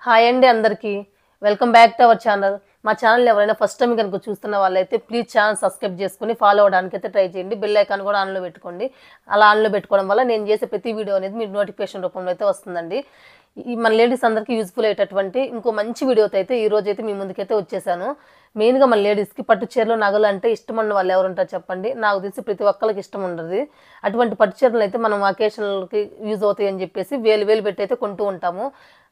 Hi అండి అందరికీ welcome back to our channel. మా ఛానల్ ఎవరైనా ఫస్ట్ టైం కనుక చూస్తున్న వాళ్ళైతే ప్లీజ్ ఛానల్ సబ్స్క్రైబ్ చేసుకుని ఫాలో అవడానికి అయితే ట్రై చేయండి. బెల్ ఐకాన్ కూడా ఆన్లో పెట్టుకోండి. అలా ఆన్లో పెట్టుకోవడం వల్ల నేను చేసే ప్రతి వీడియో అనేది మీకు నోటిఫికేషన్ రూపంలో అయితే వస్తుందండి. ఈ మన లేడీస్ అందరికీ యూజ్ఫుల్ అయ్యేటటువంటి ఇంకో మంచి వీడియోతో అయితే ఈ రోజు అయితే మీ ముందుకైతే వచ్చేసాను. మెయిన్గా మన లేడీస్కి పట్టు చీరలు నగలు అంటే ఇష్టం ఉన్న వాళ్ళు ఎవరుంటారు చెప్పండి. నాకు తెలిసి ప్రతి ఒక్కరికి ఇష్టం ఉండదు. అటువంటి పట్టు చీరలు అయితే మనం అకేషన్లకి యూజ్ అవుతాయి అని చెప్పేసి వేలు పెట్టి అయితే కొంటూ ఉంటాము.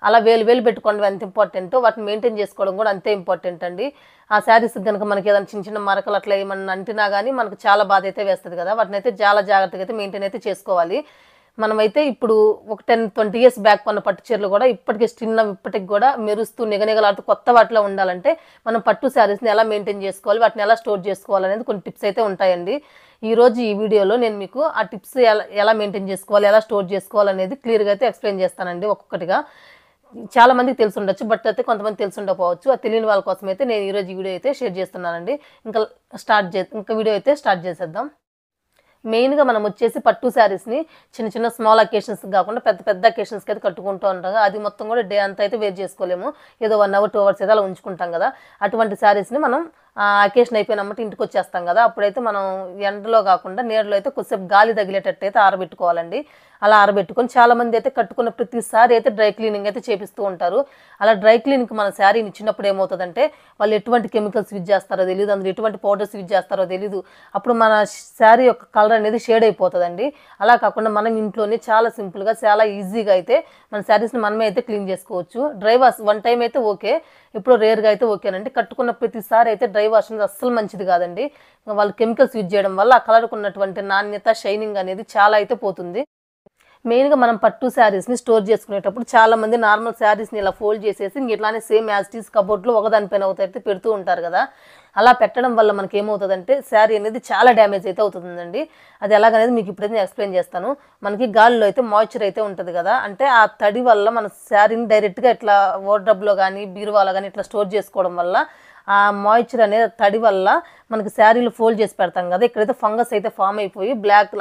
అలా వేలు పెట్టుకోవడం ఎంత ఇంపార్టెంటో వాటిని మెయింటైన్ చేసుకోవడం కూడా అంతే ఇంపార్టెంట్ అండి. ఆ శారీస్ కనుక మనకి ఏదైనా చిన్న మరకలు అట్లా ఏమన్నా అంటినా కానీ మనకు చాలా బాధ అయితే వేస్తుంది కదా. వాటిని అయితే చాలా జాగ్రత్తగా అయితే మెయింటైన్ అయితే చేసుకోవాలి. మనమైతే ఇప్పుడు ఒక 10-20 ఇయర్స్ బ్యాక్ కొన్న పట్టు చీరలు కూడా ఇప్పటికి కూడా మెరుస్తూ నిగనిగలాడుతూ కొత్త వాటిలో ఉండాలంటే మనం పట్టు శారీస్ని ఎలా మెయింటైన్ చేసుకోవాలి, వాటిని ఎలా స్టోర్ చేసుకోవాలి అనేది కొన్ని టిప్స్ అయితే ఉంటాయండి. ఈరోజు ఈ వీడియోలో నేను మీకు ఆ టిప్స్ ఎలా మెయింటైన్ చేసుకోవాలి, ఎలా స్టోర్ చేసుకోవాలి అనేది క్లియర్గా అయితే ఎక్స్ప్లెయిన్ చేస్తానండి. ఒక్కొక్కటిగా చాలా మందికి తెలిసి ఉండొచ్చు, బట్ అయితే కొంతమంది తెలిసి ఉండకపోవచ్చు. అది తెలియని వాళ్ళ కోసం అయితే నేను ఈరోజు ఈ వీడియో అయితే షేర్ చేస్తున్నానండి. ఇంకా వీడియో అయితే స్టార్ట్ చేసేద్దాం. మెయిన్గా మనం వచ్చేసి పట్టు శారీస్ని చిన్న స్మాల్ అకేషన్స్కి కాకుండా పెద్ద అకేషన్స్కి అయితే కట్టుకుంటూ ఉంటాం. అది మొత్తం కూడా డే అంతా అయితే వేర్ చేసుకోలేము. ఏదో 1 hour 2 hours అయితే అలా ఉంచుకుంటాం కదా. అటువంటి శారీస్ని మనం అకేషన్ అయిపోయినమ్మటి ఇంటికి వచ్చేస్తాం కదా. అప్పుడైతే మనం ఎండలో కాకుండా నీడలో అయితే కొద్దిసేపు గాలి తగిలేటట్టు అయితే ఆరబెట్టుకోవాలండి. అలా ఆరబెట్టుకొని చాలామంది అయితే కట్టుకున్న ప్రతిసారి అయితే డ్రై క్లీనింగ్ అయితే చేపిస్తూ ఉంటారు. అలా డ్రై క్లీనింగ్కి మన శారీని ఇచ్చినప్పుడు ఏమవుతుందంటే వాళ్ళు ఎటువంటి కెమికల్స్ యూజ్ చేస్తారో తెలియదు, అందులో ఎటువంటి పౌడర్స్ యూజ్ చేస్తారో తెలియదు. అప్పుడు మన శారీ యొక్క కలర్ అనేది షేడ్ అయిపోతుందండి. అలా కాకుండా మనం ఇంట్లోనే చాలా సింపుల్గా చాలా ఈజీగా అయితే మన శారీస్ని మనమే అయితే క్లీన్ చేసుకోవచ్చు. డ్రై వాష్ 1 time అయితే ఓకే, ఇప్పుడు రేర్గా అయితే ఓకేనండి. కట్టుకున్న ప్రతిసారి అయితే డ్రై వాష్ అనేది అస్సలు మంచిది కాదండి. వాళ్ళు కెమికల్స్ యూజ్ చేయడం వల్ల ఆ కలర్కు ఉన్నటువంటి నాణ్యత షైనింగ్ అనేది చాలా అయితే పోతుంది. మెయిన్గా మనం పట్టు శారీస్ని స్టోర్ చేసుకునేటప్పుడు చాలామంది నార్మల్ శారీస్ని ఇలా ఫోల్డ్ చేసేసి ఇట్లానే సేమ్ యాజ్ ఇట్ ఈస్ కబోర్డ్లో ఒకదానిపైన ఒకటి పెడుతూ ఉంటారు కదా. అలా పెట్టడం వల్ల మనకి ఏమవుతుందంటే శారీ అనేది చాలా డ్యామేజ్ అయితే అవుతుందండి. అది ఎలాగనేది మీకు ఇప్పుడైతే నేను ఎక్స్ప్లెయిన్ చేస్తాను. మనకి గాలిలో అయితే మాయిశ్చర్ అయితే ఉంటుంది కదా, అంటే ఆ తడి వల్ల మన శారీని డైరెక్ట్గా ఇట్లా వార్డ్రోబ్లో కానీ బీరువాలో కానీ ఇట్లా స్టోర్ చేసుకోవడం వల్ల ఆ మాయిశ్చర్ అనేది తడి వల్ల మనకి శారీలు ఫోల్డ్ చేసి పెడతాం కదా, ఇక్కడైతే ఫంగస్ అయితే ఫామ్ అయిపోయి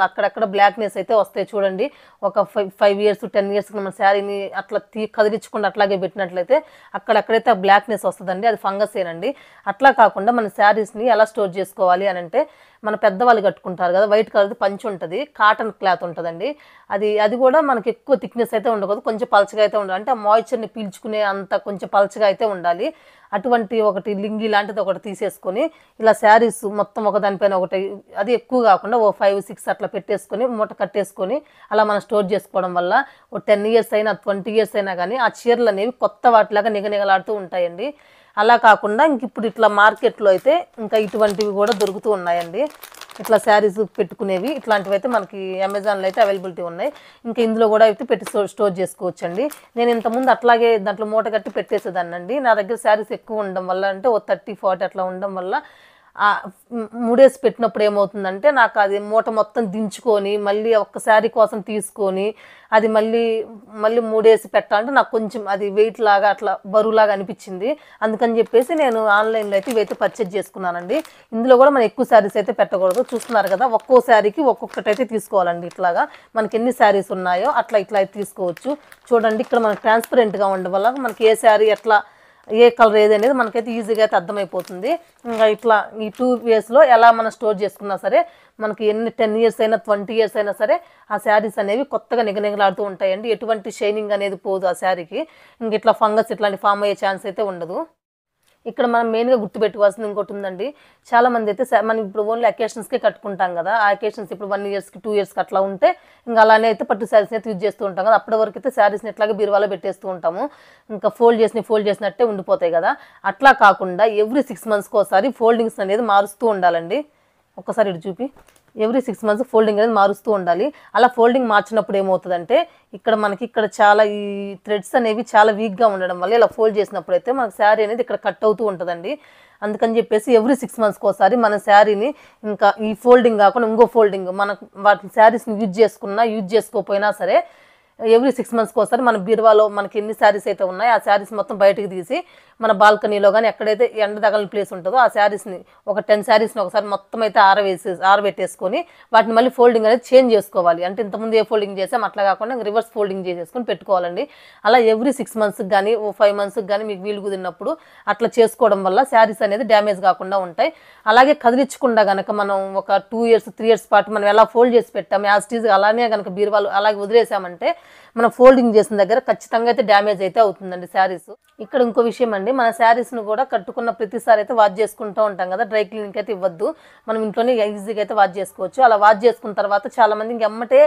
అక్కడక్కడ బ్లాక్నెస్ అయితే వస్తాయి చూడండి. ఒక 5 years 10 years మన శారీని అట్లా కదిలించకుండా అట్లాగే పెట్టినట్లయితే అక్కడక్కడైతే ఆ బ్లాక్నెస్ వస్తుందండి, అది ఫంగస్ ఏనండి. అట్లా కాకుండా మన శారీస్ని ఎలా స్టోర్ చేసుకోవాలి అని అంటే, మన పెద్దవాళ్ళు కట్టుకుంటారు కదా, వైట్ కలర్ పంచి ఉంటుంది, కాటన్ క్లాత్ ఉంటుందండి. అది కూడా మనకి ఎక్కువ థిక్నెస్ అయితే ఉండకూడదు, కొంచెం పలచగా అయితే ఉండాలి. అంటే ఆ మాయిశ్చర్ని పీల్చుకునే అంత కొంచెం పలచగా అయితే ఉండాలి. అటువంటి ఒకటి లింగి లాంటిది ఒకటి తీసేసుకొని ఇలా శారీస్ మొత్తం ఒకదానిపైన ఒకటి, అది ఎక్కువ కాకుండా ఓ 5-6 అట్లా పెట్టేసుకొని మూట కట్టేసుకొని అలా మనం స్టోర్ చేసుకోవడం వల్ల ఓ 10 years అయినా 20 years అయినా కానీ ఆ చీరలు అనేవి కొత్త వాటిలాగా నిగనిగలాడుతూ ఉంటాయండి. అలా కాకుండా ఇప్పుడు ఇట్లా మార్కెట్లో అయితే ఇంకా ఇటువంటివి కూడా దొరుకుతూ ఉన్నాయండి. ఇట్లా శారీస్ పెట్టుకునేవి ఇట్లాంటివి అయితే మనకి అమెజాన్లో అయితే అవైలబిలిటీ ఉన్నాయి. ఇంకా ఇందులో కూడా అయితే పెట్టి స్టోర్ చేసుకోవచ్చండి. నేను ఇంతకుముందు అట్లాగే దాంట్లో మూట కట్టి పెట్టేసేదాన్ని అండి. నా దగ్గర శారీస్ ఎక్కువ ఉండడం వల్ల, అంటే ఓ 30-40 అట్లా ఉండడం వల్ల 3 days పెట్టినప్పుడు ఏమవుతుందంటే నాకు అది మూట మొత్తం దించుకొని మళ్ళీ ఒక్క శారీ కోసం తీసుకొని అది మళ్ళీ 3 days పెట్టాలంటే నాకు కొంచెం అది వెయిట్ లాగా అట్లా బరువులాగా అనిపించింది. అందుకని చెప్పేసి నేను ఆన్లైన్లో అయితే ఇవైతే పర్చేజ్ చేసుకున్నానండి. ఇందులో కూడా మనం ఎక్కువ శారీస్ అయితే పెట్టకూడదు. చూస్తున్నారు కదా, ఒక్కో శారీకి ఒక్కొక్కటి అయితే తీసుకోవాలండి. ఇట్లాగా మనకి ఎన్ని శారీస్ ఉన్నాయో అట్లా అయితే తీసుకోవచ్చు. చూడండి, ఇక్కడ మనకు ట్రాన్స్పరెంట్గా ఉండడం వల్ల మనకి ఏ శారీ ఎట్లా ఏ కలర్ ఏది అనేది మనకైతే ఈజీగా అయితే అర్థమైపోతుంది. ఇంకా ఇట్లా ఈ 2 yearsలో ఎలా మనం స్టోర్ చేసుకున్నా సరే మనకి 10 years అయినా 20 years అయినా సరే ఆ శారీస్ అనేవి కొత్తగా నిగనిగలాడుతూ ఉంటాయండి. ఎటువంటి షైనింగ్ అనేది పోదు ఆ శారీకి. ఇంక ఇట్లా ఫంగస్ ఇట్లాంటి ఫామ్ అయ్యే ఛాన్స్ అయితే ఉండదు. ఇక్కడ మనం మెయిన్గా గుర్తుపెట్టుకోవాల్సింది ఇంకోటి ఉందండి. చాలామంది అయితే మనం ఇప్పుడు ఓన్లీ అకేషన్స్కే కట్టుకుంటాం కదా. ఆ అకేషన్స్ ఇప్పుడు 1 yearsకి 2 yearsకి అట్లా ఉంటే ఇంకా అలానే అయితే పట్టు శారీస్ని అయితే యూజ్ చేస్తూ ఉంటాం కదా. అప్పటి వరకు అయితే శారీస్ని ఎట్లాగే బీరువాలో పెట్టేస్తూ ఉంటాము. ఇంకా ఫోల్డ్ చేసినట్టే ఉండిపోతాయి కదా. అట్లా కాకుండా ఎవ్రీ 6 monthsకి ఒకసారి ఫోల్డింగ్స్ అనేది మారుస్తూ ఉండాలండి. ఒక్కసారి ఇటు చూపి, ఎవ్రీ 6 months ఫోల్డింగ్ అనేది మారుస్తూ ఉండాలి. అలా ఫోల్డింగ్ మార్చినప్పుడు ఏమవుతుందంటే ఇక్కడ చాలా ఈ థ్రెడ్స్ అనేవి చాలా వీక్గా ఉండడం వల్ల ఇలా ఫోల్డ్ చేసినప్పుడు అయితే మనకు శారీ అనేది ఇక్కడ కట్ అవుతూ ఉంటుందండి. అందుకని చెప్పేసి ఎవ్రీ 6 monthsకి ఒకసారి మన శారీని ఇంకా ఈ ఫోల్డింగ్ కాకుండా ఇంకో ఫోల్డింగ్ వాటి శారీస్ని యూజ్ చేసుకోకపోయినా సరే ఎవ్రీ 6 మంత్స్కి ఒకసారి మన బీరువాలో మనకి ఎన్ని శారీస్ అయితే ఉన్నాయో ఆ శారీస్ మొత్తం బయటకు తీసి మన బాల్కనీలో కానీ ఎక్కడైతే ఎండ తగలని ప్లేస్ ఉంటుందో ఆ శారీస్ని ఒక 10 శారీస్ని ఒకసారి మొత్తం అయితే ఆరబెట్టేసుకొని వాటిని మళ్ళీ ఫోల్డింగ్ అనేది చేంజ్ చేసుకోవాలి. అంటే ఇంతకుముందు ఏ ఫోల్డింగ్ చేసాం అట్లా కాకుండా రివర్స్ ఫోల్డింగ్ చేసేసుకొని పెట్టుకోవాలండి. అలా ఎవ్రీ 6 మంత్స్కి కానీ 5 మంత్స్కి కానీ మీకు వీలు కుదిరినప్పుడు అట్లా చేసుకోవడం వల్ల శారీస్ అనేది డ్యామేజ్ కాకుండా ఉంటాయి. అలాగే కదిలించకుండా కనుక మనం ఒక 2 ఇయర్స్ 3 ఇయర్స్ పాటు మనం ఎలా ఫోల్డ్ చేసి పెట్టాము యాజ్ టీజ్ అలానే కనుక బీరువాలు అలాగే వదిలేసామంటే మనం ఫోల్డింగ్ చేసిన దగ్గర ఖచ్చితంగా అయితే డ్యామేజ్ అయితే అవుతుందండి శారీస్. ఇక్కడ ఇంకో విషయం అండి, మన శారీస్ను కూడా కట్టుకున్న ప్రతిసారి అయితే వాష్ చేసుకుంటూ ఉంటాం కదా, డ్రై క్లీనింగ్ అయితే ఇవ్వద్దు, మనం ఇంట్లోనే ఈజీగా అయితే వాష్ చేసుకోవచ్చు. అలా వాష్ చేసుకున్న తర్వాత చాలామంది ఇంకెమ్మటే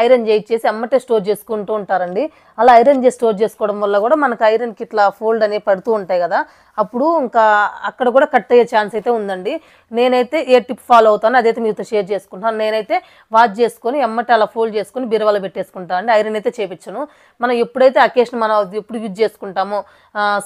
ఐరన్ చేయించేసి ఎమ్మటే స్టోర్ చేసుకుంటూ ఉంటారండి. అలా ఐరన్ చేసి స్టోర్ చేసుకోవడం వల్ల కూడా మనకు ఐరన్కి ఇట్లా ఫోల్డ్ అనేవి పడుతూ ఉంటాయి కదా, అప్పుడు ఇంకా అక్కడ కూడా కట్ అయ్యే ఛాన్స్ అయితే ఉందండి. నేనైతే ఏ టిప్ ఫాలో అవుతానో అదైతే మీతో షేర్ చేసుకుంటాను. నేనైతే వాష్ చేసుకొని ఎమ్మటే అలా ఫోల్డ్ చేసుకొని బీరువాలో పెట్టేసుకుంటాను అండి. ఐరన్ అయితే చేపించను. మనం ఎప్పుడైతే అకేషన్ మనం ఎప్పుడు యూజ్ చేసుకుంటామో,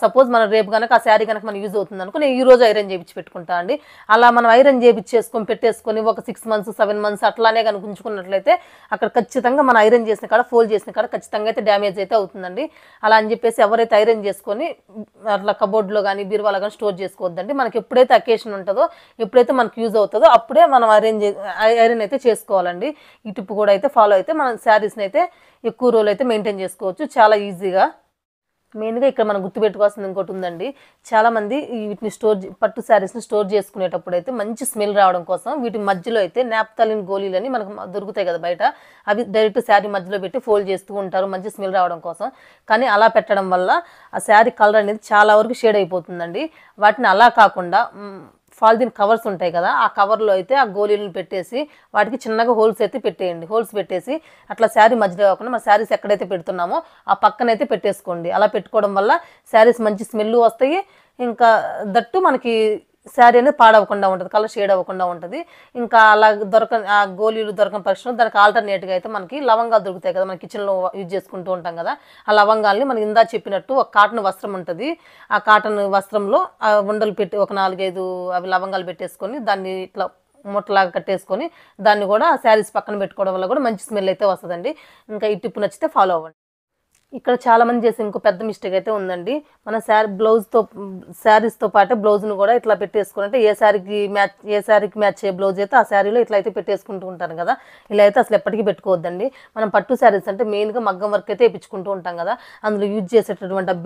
సపోజ్ మనం రేపు కనుక ఆ శారీ కనుక మనం యూజ్ అవుతుంది అనుకో నేను ఈ రోజు ఐరన్ చేయించి పెట్టుకుంటా అండి. అలా మనం ఐరన్ చేయించేసుకొని పెట్టేసుకొని ఒక 6 మంత్స్ 7 మంత్స్ అట్లానే కనుక ఉంచుకున్నట్లయితే అక్కడ ఖచ్చితంగా మనం ఐరన్ చేసిన కాడ ఫోల్డ్ చేసిన కాడ ఖచ్చితంగా అయితే డ్యామేజ్ అయితే అవుతుందండి. అలా అని చెప్పేసి ఎవరైతే ఐరన్ చేసుకొని అట్లా కబోర్డ్లో కానీ బీరువాలో కానీ స్టోర్ చేసుకోవద్దండి. మనకి ఎప్పుడైతే అకేషన్ ఉంటుందో ఎప్పుడైతే మనకు యూజ్ అవుతుందో అప్పుడే మనం ఐరన్ అయితే చేసుకోవాలండి. ఈ టిప్ కూడా అయితే ఫాలో అయితే మనం శారీస్ని అయితే ఎక్కువ రోజులు అయితే మెయింటైన్ చేసుకోవచ్చు చాలా ఈజీగా. మెయిన్గా ఇక్కడ మనం గుర్తుపెట్టుకోవాల్సింది ఇంకోటి ఉందండి, చాలామంది వీటిని పట్టు శారీస్ని స్టోర్ చేసుకునేటప్పుడు అయితే మంచి స్మెల్ రావడం కోసం వీటి మధ్యలో అయితే నాప్థలిన్ గోళీలని మనకు దొరుకుతాయి కదా బయట, అవి డైరెక్ట్ శారీ మధ్యలో పెట్టి ఫోల్డ్ చేస్తూ ఉంటారు మంచి స్మెల్ రావడం కోసం. కానీ అలా పెట్టడం వల్ల ఆ శారీ కలర్ అనేది చాలా వరకు షేడ్ అయిపోతుందండి. వాటిని అలా కాకుండా పాలిథిన్ కవర్స్ ఉంటాయి కదా, ఆ కవర్లో అయితే ఆ గోళీలను పెట్టేసి వాటికి చిన్నగా హోల్స్ అయితే పెట్టేయండి. హోల్స్ పెట్టేసి అట్లా శారీ మధ్యలో కాకుండా మన శారీస్ ఎక్కడైతే పెడుతున్నామో ఆ పక్కనైతే పెట్టేసుకోండి. అలా పెట్టుకోవడం వల్ల శారీస్ మంచి స్మెల్ వస్తాయి. ఇంకా దట్టు మనకి శారీ అనేది పాడవకుండా ఉంటుంది, కలర్ షేడ్ అవ్వకుండా ఉంటుంది. ఇంకా అలా ఆ గోళీలు దొరకని పక్షంలో దానికి ఆల్టర్నేట్గా అయితే మనకి లవంగాలు దొరుకుతాయి కదా, మన కిచెన్లో యూజ్ చేసుకుంటూ ఉంటాం కదా, ఆ లవంగాల్ని మనకి ఇందా చెప్పినట్టు ఒక కాటన్ వస్త్రం ఉంటుంది, ఆ కాటన్ వస్త్రంలో ఆ ఉండలు పెట్టి ఒక 4-5 అవి లవంగాలు పెట్టేసుకొని దాన్ని ఇట్లా మూటలాగా కట్టేసుకొని దాన్ని కూడా శారీస్ పక్కన పెట్టుకోవడం వల్ల కూడా మంచి స్మెల్ అయితే వస్తుందండి. ఇంకా ఈ టిప్ నచ్చితే ఫాలో అవ్వండి. ఇక్కడ చాలామంది చేసే ఇంకో పెద్ద మిస్టేక్ అయితే ఉందండి, మన శారీస్తో పాటే బ్లౌజ్ను కూడా ఇట్లా పెట్టేసుకుని అంటే ఏ శారీకి మ్యాచ్ అయ్యే బ్లౌజ్ అయితే ఆ శారీలో ఇట్లా అయితే పెట్టేసుకుంటూ ఉంటారు కదా, ఇలా అయితే అసలు ఎప్పటికీ పెట్టుకోవద్దండి. మనం పట్టు శారీస్ అంటే మెయిన్గా మగ్గం వర్క్ అయితే వేయించుకుంటూ ఉంటాం కదా, అందులో యూజ్ చేసేటటువంటి ఆ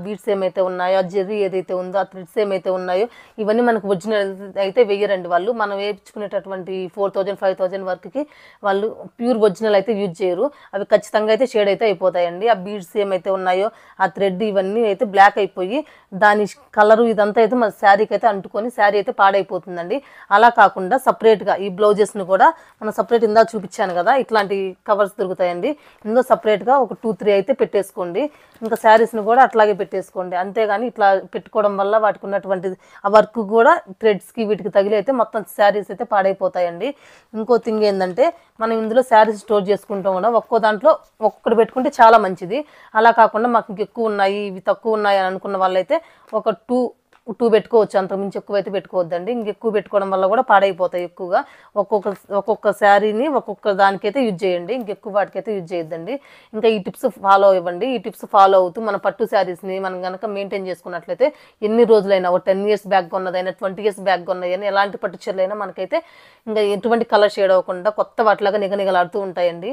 బీడ్స్ ఏమైతే ఉన్నాయో, ఆ జెర్రీ ఏదైతే ఉందో, ఆ థ్రెడ్స్ ఏమైతే ఉన్నాయో ఇవన్నీ మనకు ఒరిజినల్ అయితే వేయరండి వాళ్ళు. మనం వేయించుకునేటటువంటి 4000-5000 వర్క్కి వాళ్ళు ప్యూర్ ఒరిజినల్ అయితే యూజ్ చేయరు, అవి ఖచ్చితంగా అయితే షేడ్ అయితే అయిపోతాయండి. ఆ బీడ్స్ ఏమైతే ఉన్నాయో ఆ థ్రెడ్ ఇవన్నీ అయితే బ్లాక్ అయిపోయి దాని కలరు ఇదంతా అయితే మన శారీకి అయితే అంటుకొని శారీ అయితే పాడైపోతుందండి. అలా కాకుండా సపరేట్గా ఈ బ్లౌజెస్ని కూడా మనం సపరేట్ ఇందా చూపించాను కదా, ఇట్లాంటి కవర్స్ దొరుకుతాయండి, ఇందులో సపరేట్గా ఒక 2-3 అయితే పెట్టేసుకోండి. ఇంకా శారీస్ని కూడా అట్లాగే పెట్టేసుకోండి. అంతేగాని ఇట్లా పెట్టుకోవడం వల్ల వాటికి ఉన్నటువంటి ఆ వర్క్ కూడా థ్రెడ్స్కి వీటికి తగిలి అయితే మొత్తం శారీస్ అయితే పాడైపోతాయండి. ఇంకో థింగ్ ఏంటంటే మనం ఇందులో శారీస్ స్టోర్ చేసుకుంటాం కూడా ఒక్కో దాంట్లో ఒక్కటి పెట్టుకుంటే చాలా మంచిది. అలా కాకుండా మాకు ఇంకెక్కువ ఉన్నాయి ఇవి తక్కువ ఉన్నాయి అని అనుకున్న వాళ్ళైతే ఒక 2 పెట్టుకోవచ్చు, అంతకుమించి ఎక్కువ అయితే పెట్టుకోవద్దండి. ఇంకెక్కువ పెట్టుకోవడం వల్ల కూడా పాడైపోతాయి ఎక్కువగా. ఒక్కొక్క శారీని ఒక్కొక్క దానికైతే యూజ్ చేయండి, ఇంకెక్కువ వాటికైతే యూజ్ చేయొద్దండి. ఇంకా ఈ టిప్స్ ఫాలో ఇవ్వండి. ఈ టిప్స్ ఫాలో అవుతూ మన పట్టు శారీస్ని మనం కనుక మెయింటైన్ చేసుకున్నట్లయితే ఎన్ని రోజులైనా ఒక 10 ఇయర్స్ బ్యాక్ కొన్నదైనా 20 ఇయర్స్ బ్యాక్ కొన్నదైనా ఎలాంటి పట్టు చీరలైనా మనకైతే ఇంకా ఎటువంటి కలర్ షేడ్ అవ్వకుండా కొత్త వాటిలాగా నిగనిగలాడుతూ ఉంటాయండి.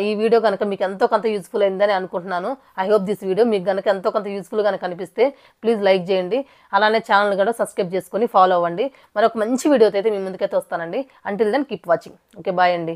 ఈ వీడియో కనుక మీకు ఎంతో కొంత యూస్ఫుల్ అయిందని అనుకుంటున్నాను. ఐ హోప్ దిస్ వీడియో మీకు కనుక ఎంతో కొంత యూస్ఫుల్ కనుక అనిపిస్తే ప్లీజ్ లైక్ చేయండి. అలానే ఛానల్ కూడా సబ్స్క్రైబ్ చేసుకొని ఫాలో అవ్వండి. మరొక మంచి వీడియోతో అయితే మీ ముందుకైతే వస్తానండి. Until then keep watching. Okay, bye అండి.